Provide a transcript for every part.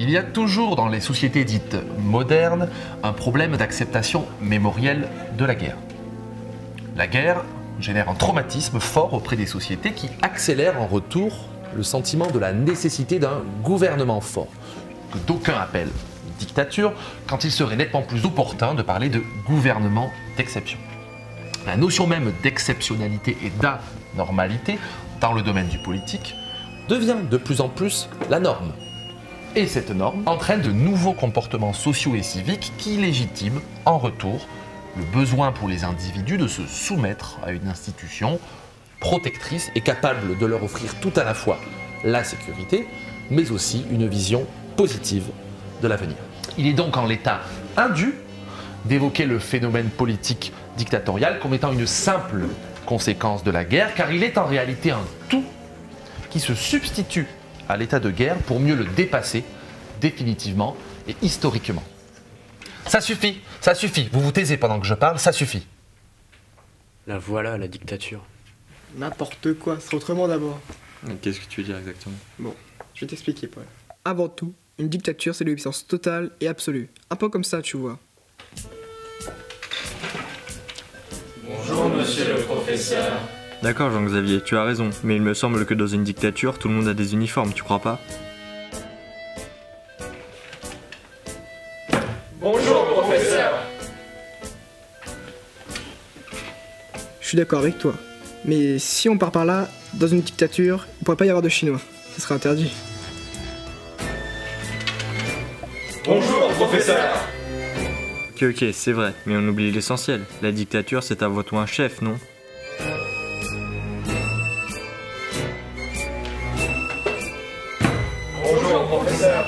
Il y a toujours dans les sociétés dites modernes un problème d'acceptation mémorielle de la guerre. La guerre génère un traumatisme fort auprès des sociétés qui accélère en retour le sentiment de la nécessité d'un gouvernement fort, que d'aucuns appellent dictature, quand il serait nettement plus opportun de parler de gouvernement d'exception. La notion même d'exceptionnalité et d'anormalité dans le domaine du politique devient de plus en plus la norme. Et cette norme entraîne de nouveaux comportements sociaux et civiques qui légitiment, en retour, le besoin pour les individus de se soumettre à une institution protectrice et capable de leur offrir tout à la fois la sécurité, mais aussi une vision positive de l'avenir. Il est donc en l'état indu d'évoquer le phénomène politique dictatorial comme étant une simple conséquence de la guerre, car il est en réalité un tout qui se substitue à l'état de guerre pour mieux le dépasser définitivement et historiquement. Ça suffit, vous vous taisez pendant que je parle, ça suffit. La voilà, la dictature. N'importe quoi, c'est autrement d'abord. Qu'est-ce que tu veux dire exactement? Bon, je vais t'expliquer, Paul. Avant tout, une dictature, c'est l'obéissance totale et absolue. Un peu comme ça, tu vois. Bonjour, monsieur le professeur. D'accord, Jean-Xavier, tu as raison, mais il me semble que dans une dictature, tout le monde a des uniformes, tu crois pas? Bonjour, professeur. Je suis d'accord avec toi. Mais si on part par là, dans une dictature, il ne pourrait pas y avoir de Chinois. Ce serait interdit. Bonjour, professeur. Ok, c'est vrai, mais on oublie l'essentiel. La dictature, c'est avant tout un chef, non? Bonjour, professeur.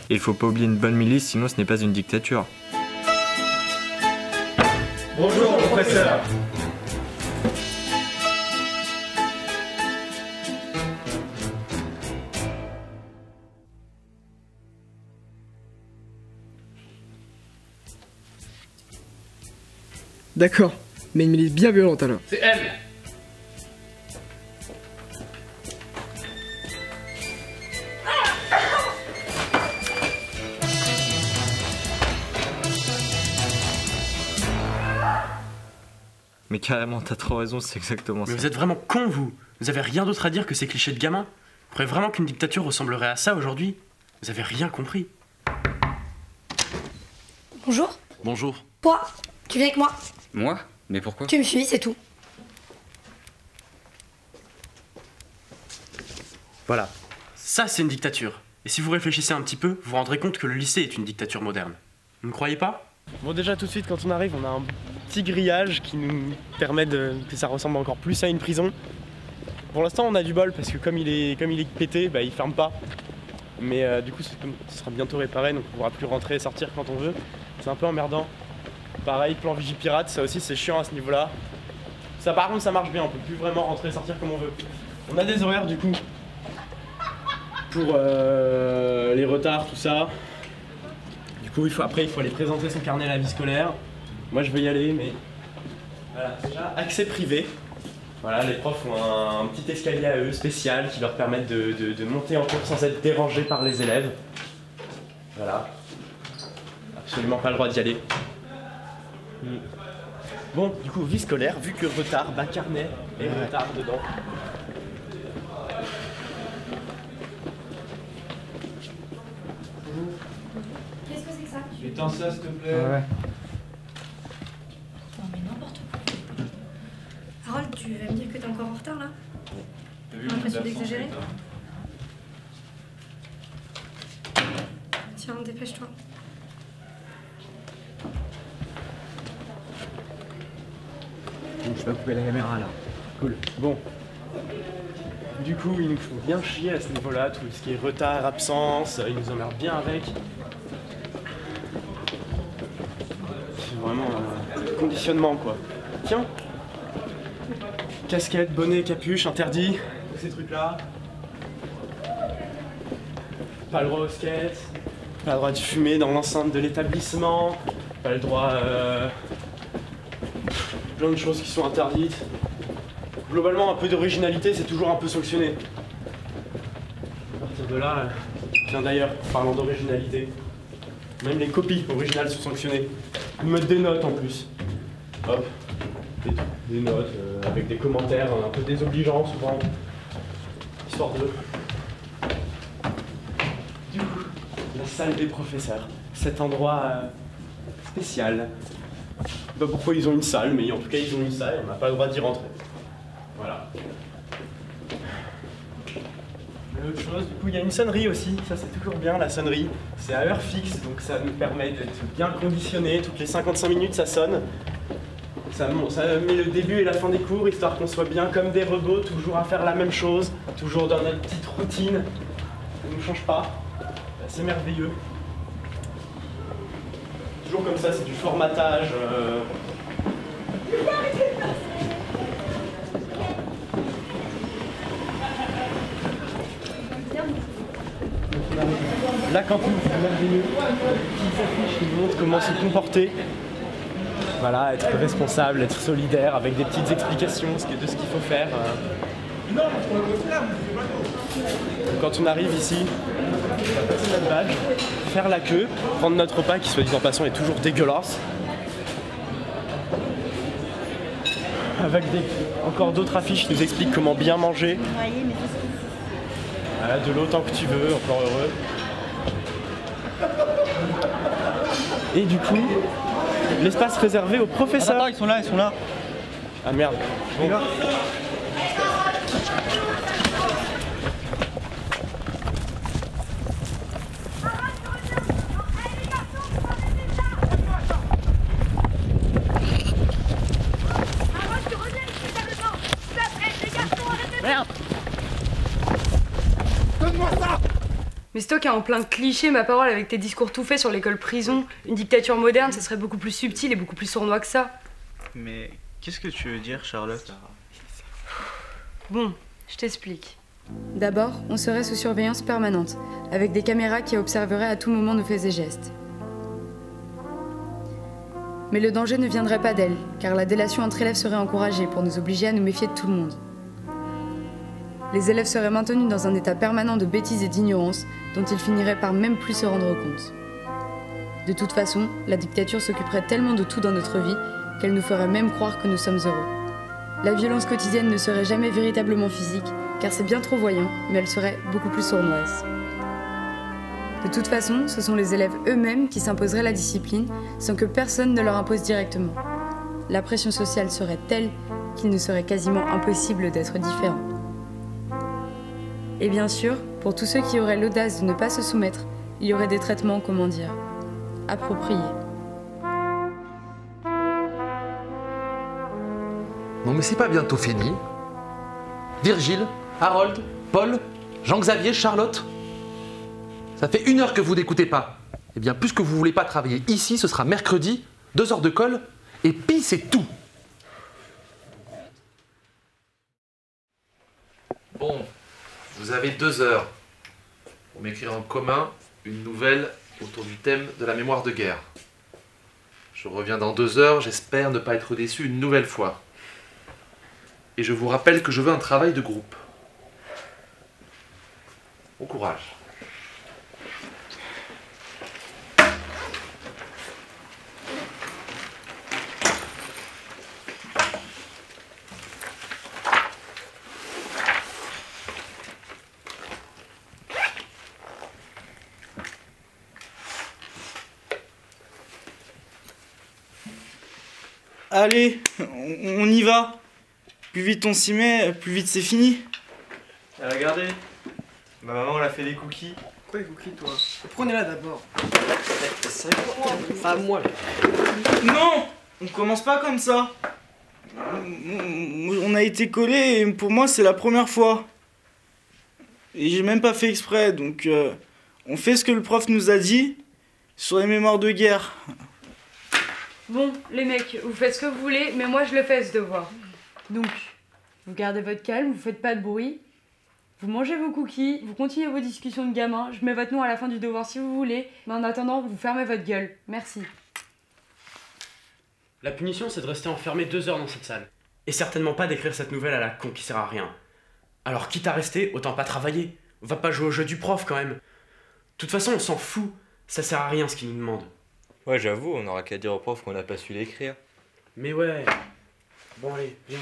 Il faut pas oublier une bonne milice, sinon ce n'est pas une dictature. Bonjour, professeur. D'accord, mais une milice bien violente alors. C'est elle. Mais carrément, t'as trop raison, c'est exactement ça. Mais vous êtes vraiment cons, vous. Vous avez rien d'autre à dire que ces clichés de gamins. Vous croyez vraiment qu'une dictature ressemblerait à ça aujourd'hui? Vous avez rien compris. Bonjour. Bonjour. Toi, tu viens avec moi. Moi? Mais pourquoi? Tu me suis, c'est tout. Voilà. Ça, c'est une dictature. Et si vous réfléchissez un petit peu, vous vous rendrez compte que le lycée est une dictature moderne. Vous ne croyez pas? Bon, déjà tout de suite quand on arrive, on a un petit grillage qui nous permet que ça ressemble encore plus à une prison. Pour l'instant on a du bol parce que comme il est pété, bah, il ferme pas. Mais du coup ce sera bientôt réparé, donc on pourra plus rentrer et sortir quand on veut. C'est un peu emmerdant. Pareil, plan Vigipirate, ça aussi c'est chiant à ce niveau-là. Ça par contre ça marche bien, on peut plus vraiment rentrer et sortir comme on veut. On a des horaires du coup pour les retards, tout ça. Du coup, après, il faut aller présenter son carnet à la vie scolaire. Moi, je vais y aller, mais voilà, déjà, accès privé. Voilà, les profs ont un petit escalier à eux spécial qui leur permettent de monter en cours sans être dérangés par les élèves. Voilà. Absolument pas le droit d'y aller. Bon, du coup, vie scolaire, vu que retard, bas carnet et retard dedans. Qu'est-ce que c'est que ça? Éteins ça, s'il te plaît. Ouais. Non mais n'importe quoi. Harold, tu vas me dire que t'es encore en retard là? T'as vu L'impression le d'exagérer? putain. Tiens, dépêche-toi. Bon, je vais pas couper la caméra là. Cool. Bon. Du coup, ils nous font bien chier à ce niveau-là, tout ce qui est retard, absence, ils nous emmerdent bien avec. C'est vraiment un conditionnement quoi. Tiens. Casquette, bonnet, capuche, interdit, tous ces trucs-là. Pas le droit au skate, pas le droit de fumer dans l'enceinte de l'établissement, pas le droit... plein de choses qui sont interdites. Globalement, un peu d'originalité, c'est toujours un peu sanctionné. À partir de là, tiens d'ailleurs, parlant d'originalité, même les copies originales sont sanctionnées. Ils mettent des notes en plus. Hop, des notes avec des commentaires un peu désobligeants souvent, histoire de... Du coup, la salle des professeurs, cet endroit spécial. Je sais pas pourquoi ils ont une salle, mais en tout cas ils ont une salle, on n'a pas le droit d'y rentrer. Voilà. Autre chose, du coup il y a une sonnerie aussi, ça c'est toujours bien la sonnerie. C'est à heure fixe, donc ça nous permet d'être bien conditionné. Toutes les 55 minutes ça sonne. Ça met le début et la fin des cours, histoire qu'on soit bien comme des robots, toujours à faire la même chose, toujours dans notre petite routine. Ça ne nous change pas. C'est merveilleux. Toujours comme ça, c'est du formatage. La cantine, c'est merveilleux. Petites affiches qui nous montrent comment se comporter. Voilà, être responsable, être solidaire, avec des petites explications de ce qu'il faut faire. Quand on arrive ici, on va passer notre badge, faire la queue, prendre notre repas qui, soit dit en passant, est toujours dégueulasse. Avec encore d'autres affiches qui nous expliquent comment bien manger. Voilà, de l'eau tant que tu veux, encore heureux. Et du coup, l'espace réservé aux professeurs. Attends, ils sont là. Ah merde. Bon. Merde. Mais c'est toi qui es en plein cliché, ma parole, avec tes discours tout faits sur l'école-prison. Une dictature moderne, ça serait beaucoup plus subtil et beaucoup plus sournois que ça. Mais qu'est-ce que tu veux dire, Charlotte? Bon, je t'explique. D'abord, on serait sous surveillance permanente, avec des caméras qui observeraient à tout moment nos faits et gestes. Mais le danger ne viendrait pas d'elle, car la délation entre élèves serait encouragée pour nous obliger à nous méfier de tout le monde. Les élèves seraient maintenus dans un état permanent de bêtise et d'ignorance, dont ils finiraient par même plus se rendre compte. De toute façon, la dictature s'occuperait tellement de tout dans notre vie qu'elle nous ferait même croire que nous sommes heureux. La violence quotidienne ne serait jamais véritablement physique, car c'est bien trop voyant, mais elle serait beaucoup plus sournoise. De toute façon, ce sont les élèves eux-mêmes qui s'imposeraient la discipline, sans que personne ne leur impose directement. La pression sociale serait telle qu'il ne serait quasiment impossible d'être différent. Et bien sûr, pour tous ceux qui auraient l'audace de ne pas se soumettre, il y aurait des traitements, comment dire, appropriés. Non mais c'est pas bientôt fini. Virgile, Harold, Paul, Jean-Xavier, Charlotte. Ça fait 1 heure que vous n'écoutez pas. Eh bien, puisque vous voulez pas travailler ici, ce sera mercredi, 2 heures de colle, et puis c'est tout. Bon, vous avez 2 heures pour m'écrire en commun une nouvelle autour du thème de la mémoire de guerre. Je reviens dans 2 heures, j'espère ne pas être déçu une nouvelle fois. Et je vous rappelle que je veux un travail de groupe. Bon courage. Allez, on y va. Plus vite on s'y met, plus vite c'est fini. Regardez, ma maman elle a fait des cookies. Quoi les cookies, toi? Prenez-la d'abord. Pas moi. Non, on commence pas comme ça. On a été collés et pour moi c'est la première fois. Et j'ai même pas fait exprès, donc on fait ce que le prof nous a dit sur les mémoires de guerre. Bon, les mecs, vous faites ce que vous voulez, mais moi je le fais ce devoir. Donc, vous gardez votre calme, vous faites pas de bruit, vous mangez vos cookies, vous continuez vos discussions de gamins, je mets votre nom à la fin du devoir si vous voulez, mais en attendant, vous fermez votre gueule. Merci. La punition, c'est de rester enfermé 2 heures dans cette salle. Et certainement pas d'écrire cette nouvelle à la con qui sert à rien. Alors quitte à rester, autant pas travailler. On va pas jouer au jeu du prof quand même. De toute façon, on s'en fout. Ça sert à rien ce qu'il nous demande. Ouais, j'avoue, on aura qu'à dire au prof qu'on n'a pas su l'écrire. Mais ouais. Bon allez, viens.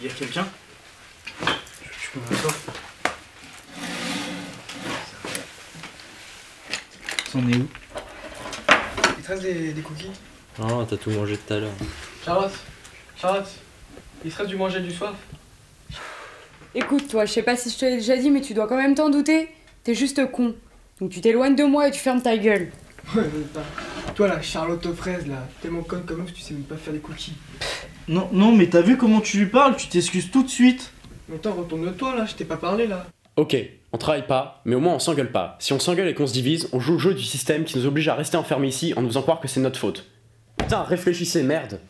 Y a quelqu'un? Je peux m'asseoir. C'en est où? Il te reste des cookies? Non, t'as tout mangé tout à l'heure. Charlotte, il te reste du manger du soir? Écoute, toi, je sais pas si je te l'ai déjà dit, mais tu dois quand même t'en douter. T'es juste con. Donc tu t'éloignes de moi et tu fermes ta gueule. Ouais, mais pas. Toi là, Charlotte aux fraises là, tellement conne comme ouf, tu sais même pas faire des cookies. Non, mais t'as vu comment tu lui parles? Tu t'excuses tout de suite. Mais attends, retourne-toi là, je t'ai pas parlé là. Ok, on travaille pas, mais au moins on s'engueule pas. Si on s'engueule et qu'on se divise, on joue le jeu du système qui nous oblige à rester enfermés ici en nous faisant croire que c'est notre faute. Putain, réfléchissez, merde.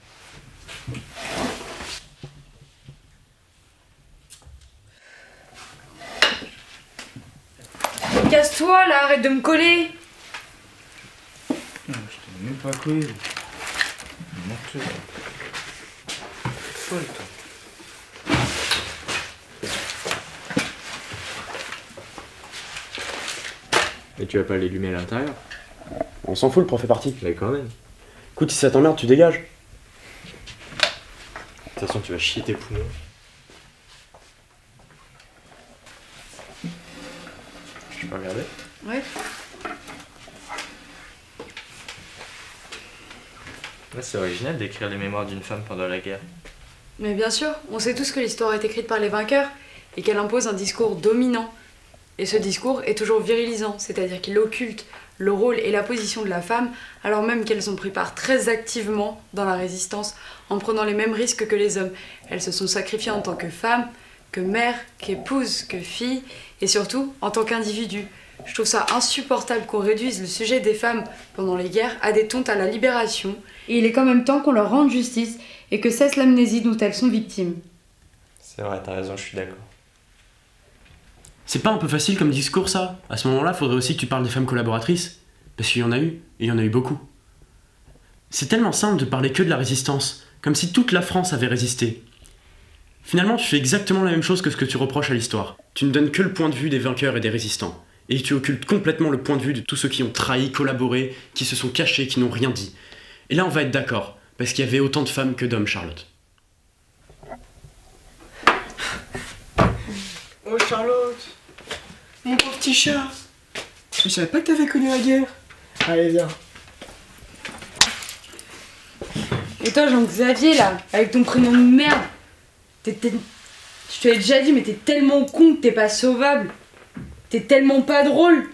Casse-toi là, arrête de me coller. Je t'ai même pas collé. Menteur. Folle, toi. Mais tu vas pas l'allumer à l'intérieur? On s'en fout, le prof est parti. Mais quand même. Écoute, si ça t'emmerde, tu dégages. De toute façon, tu vas chier tes poumons. Je peux regarder? Ouais. Ouais, c'est original d'écrire les mémoires d'une femme pendant la guerre. Mais bien sûr, on sait tous que l'histoire est écrite par les vainqueurs et qu'elle impose un discours dominant. Et ce discours est toujours virilisant, c'est-à-dire qu'il occulte le rôle et la position de la femme, alors même qu'elles ont pris part très activement dans la résistance en prenant les mêmes risques que les hommes. Elles se sont sacrifiées en tant que femmes, que mères, qu'épouses, que filles, et surtout en tant qu'individus. Je trouve ça insupportable qu'on réduise le sujet des femmes pendant les guerres à des tontes à la libération. Et il est quand même temps qu'on leur rende justice et que cesse l'amnésie dont elles sont victimes. C'est vrai, t'as raison, je suis d'accord. C'est pas un peu facile comme discours ça? À ce moment-là, faudrait aussi que tu parles des femmes collaboratrices. Parce qu'il y en a eu, et il y en a eu beaucoup. C'est tellement simple de parler que de la résistance, comme si toute la France avait résisté. Finalement, tu fais exactement la même chose que ce que tu reproches à l'histoire. Tu ne donnes que le point de vue des vainqueurs et des résistants. Et tu occultes complètement le point de vue de tous ceux qui ont trahi, collaboré, qui se sont cachés, qui n'ont rien dit. Et là, on va être d'accord, parce qu'il y avait autant de femmes que d'hommes, Charlotte. Oh Charlotte, mon pauvre petit chat. Je savais pas que t'avais connu la guerre. Allez, viens. Et toi, Jean-Xavier, là, avec ton prénom de merde, je te l'ai déjà dit, mais t'es tellement con que t'es pas sauvable. T'es tellement pas drôle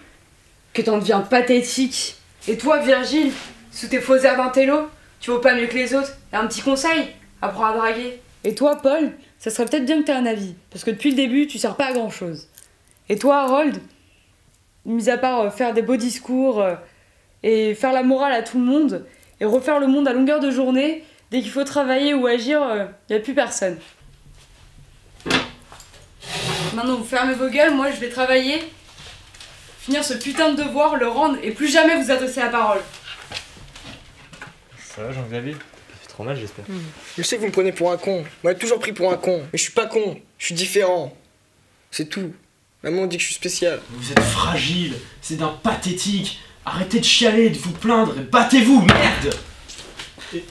que t'en deviens pathétique. Et toi, Virgile, sous tes faux airs d'intello, tu vaux pas mieux que les autres. Et un petit conseil, apprends à draguer. Et toi, Paul, ça serait peut-être bien que t'aies un avis, parce que depuis le début, tu sers pas à grand-chose. Et toi, Harold, mis à part faire des beaux discours et faire la morale à tout le monde, et refaire le monde à longueur de journée, dès qu'il faut travailler ou agir, y a plus personne. Maintenant, vous fermez vos gueules, moi je vais travailler, finir ce putain de devoir, le rendre, et plus jamais vous adresser la parole. Ça va, Jean-Xavier? Ça fait trop mal, j'espère. Je sais que vous me prenez pour un con. Moi, j'ai toujours pris pour un con. Mais je suis pas con. Je suis différent. C'est tout. Maman dit que je suis spécial. Vous êtes fragile, c'est d'un pathétique. Arrêtez de chialer, de vous plaindre, et battez-vous, merde!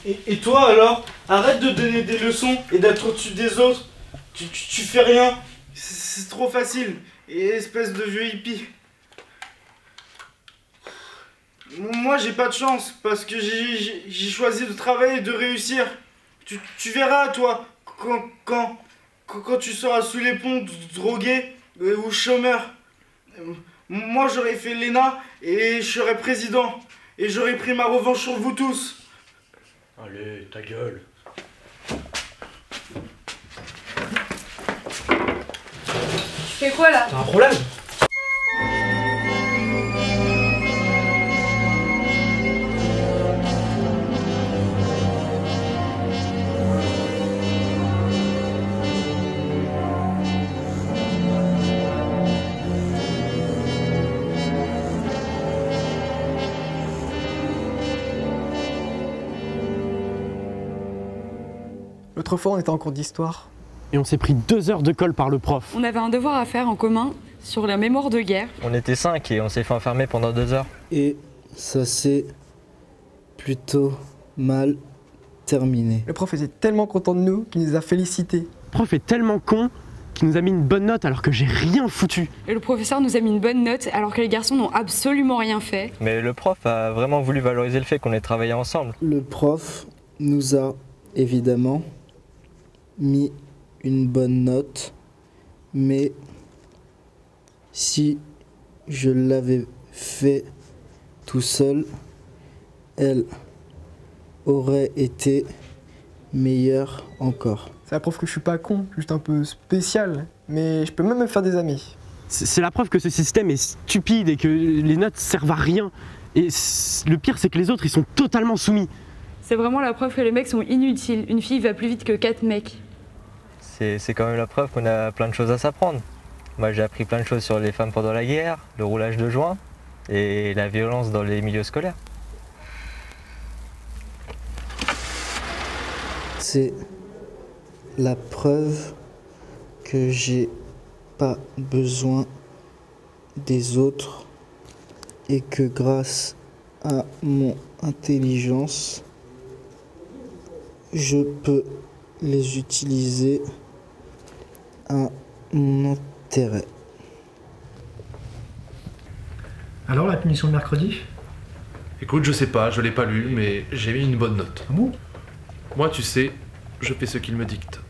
Et toi alors? Arrête de donner des leçons et d'être au-dessus des autres. Tu fais rien. C'est trop facile. Et espèce de vieux hippie. Moi j'ai pas de chance parce que j'ai choisi de travailler et de réussir. Tu verras toi quand quand tu seras sous les ponts, drogué ou chômeur. Moi j'aurais fait l'ENA et je serais président. Et j'aurais pris ma revanche sur vous tous. Allez, ta gueule. Tu fais quoi là? T'as un problème? L'autre fois, on était en cours d'histoire. Et on s'est pris 2 heures de colle par le prof. On avait un devoir à faire en commun sur la mémoire de guerre. On était 5 et on s'est fait enfermer pendant 2 heures. Et ça s'est plutôt mal terminé. Le prof était tellement content de nous qu'il nous a félicités. Le prof est tellement con qu'il nous a mis une bonne note alors que j'ai rien foutu. Et le professeur nous a mis une bonne note alors que les garçons n'ont absolument rien fait. Mais le prof a vraiment voulu valoriser le fait qu'on ait travaillé ensemble. Le prof nous a évidemment mis une bonne note, mais si je l'avais fait tout seul, elle aurait été meilleure encore. C'est la preuve que je suis pas con, juste un peu spécial, mais je peux même me faire des amis. C'est la preuve que ce système est stupide et que les notes servent à rien. Et le pire, c'est que les autres, ils sont totalement soumis. C'est vraiment la preuve que les mecs sont inutiles. Une fille va plus vite que 4 mecs. C'est quand même la preuve qu'on a plein de choses à s'apprendre. Moi j'ai appris plein de choses sur les femmes pendant la guerre, le roulage de joint et la violence dans les milieux scolaires. C'est la preuve que j'ai pas besoin des autres et que grâce à mon intelligence, je peux les utiliser à mon intérêt. Alors la punition de mercredi? Écoute, je sais pas, je l'ai pas lu, mais j'ai mis une bonne note. Ah bon? Moi, tu sais, je fais ce qu'il me dicte.